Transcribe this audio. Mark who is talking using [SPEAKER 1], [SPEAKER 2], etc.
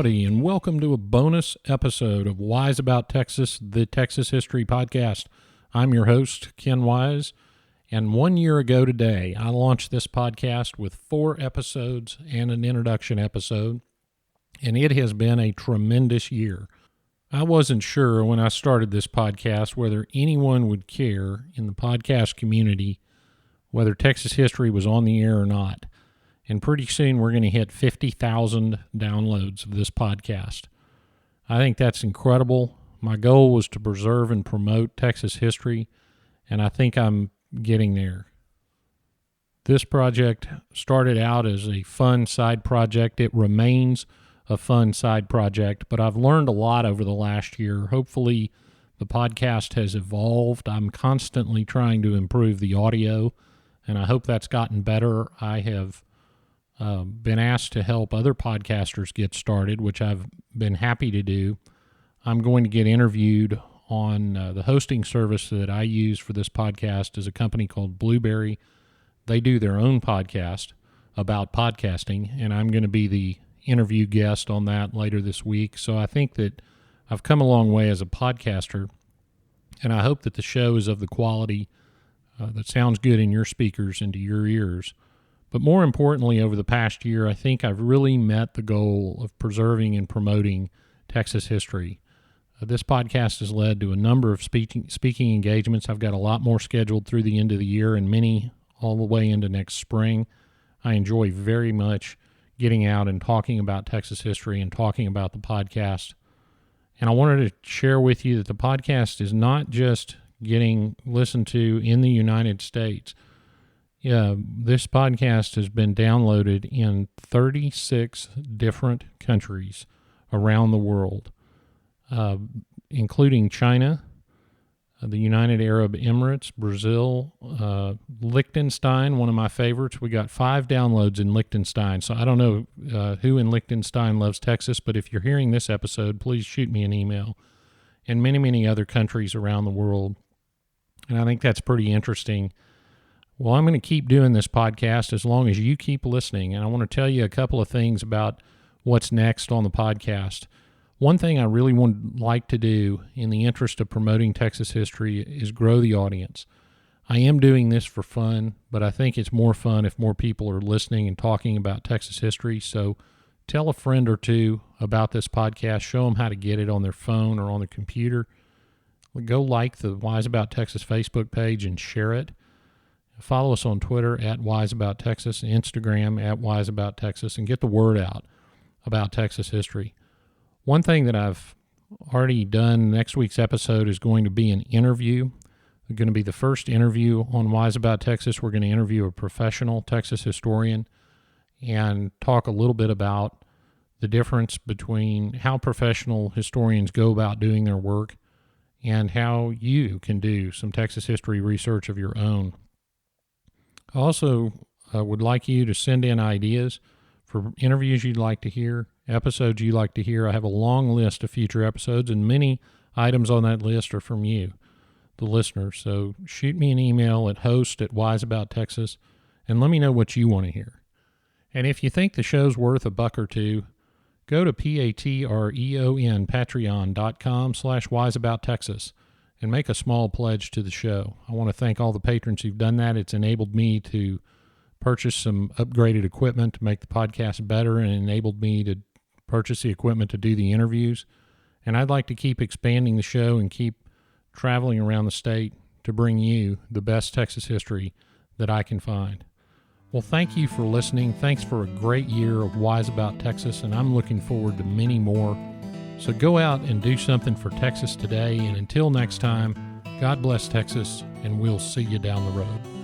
[SPEAKER 1] Howdy, and welcome to a bonus episode of Wise About Texas, the Texas History Podcast. I'm your host, Ken Wise, and 1 year ago today, I launched this podcast with 4 episodes and an introduction episode, and it has been a tremendous year. I wasn't sure when I started this podcast whether anyone would care in the podcast community whether Texas history was on the air or not. And pretty soon we're going to hit 50,000 downloads of this podcast. I think that's incredible. My goal was to preserve and promote Texas history, and I think I'm getting there. This project started out as a fun side project. It remains a fun side project, but I've learned a lot over the last year. Hopefully the podcast has evolved. I'm constantly trying to improve the audio, and I hope that's gotten better. I have been asked to help other podcasters get started, which I've been happy to do. I'm going to get interviewed on the hosting service that I use for this podcast is a company called Blueberry. They do their own podcast about podcasting, and I'm going to be the interview guest on that later this week. So I think that I've come a long way as a podcaster, and I hope that the show is of the quality that sounds good in your speakers and to your ears. But more importantly, over the past year, I think I've really met the goal of preserving and promoting Texas history. This podcast has led to a number of speaking engagements. I've got a lot more scheduled through the end of the year and many all the way into next spring. I enjoy very much getting out and talking about Texas history and talking about the podcast. And I wanted to share with you that the podcast is not just getting listened to in the United States. This podcast has been downloaded in 36 different countries around the world, including China, the United Arab Emirates, Brazil, Liechtenstein, one of my favorites. We got 5 downloads in Liechtenstein. So I don't know who in Liechtenstein loves Texas, but if you're hearing this episode, please shoot me an email. And many, many other countries around the world. And I think that's pretty interesting. Well, I'm going to keep doing this podcast as long as you keep listening, and I want to tell you a couple of things about what's next on the podcast. One thing I really would like to do in the interest of promoting Texas history is grow the audience. I am doing this for fun, but I think it's more fun if more people are listening and talking about Texas history. So tell a friend or two about this podcast. Show them how to get it on their phone or on their computer. Go like the Wise About Texas Facebook page and share it. Follow us on Twitter at WiseAboutTexas, Instagram at WiseAboutTexas, and get the word out about Texas history. One thing that I've already done, next week's episode is going to be an interview. It's going to be the first interview on Wise About Texas. We're going to interview a professional Texas historian and talk a little bit about the difference between how professional historians go about doing their work and how you can do some Texas history research of your own. I also would like you to send in ideas for interviews you'd like to hear, episodes you'd like to hear. I have a long list of future episodes, and many items on that list are from you, the listeners. So shoot me an email at host@wiseabouttexas, and let me know what you want to hear. And if you think the show's worth a buck or two, go to patreon.com/wiseabouttexas. and make a small pledge to the show. I want to thank all the patrons who've done that. It's enabled me to purchase some upgraded equipment to make the podcast better and enabled me to purchase the equipment to do the interviews. And I'd like to keep expanding the show and keep traveling around the state to bring you the best Texas history that I can find. Well, thank you for listening. Thanks for a great year of Wise About Texas, and I'm looking forward to many more. So go out and do something for Texas today, and until next time, God bless Texas, and we'll see you down the road.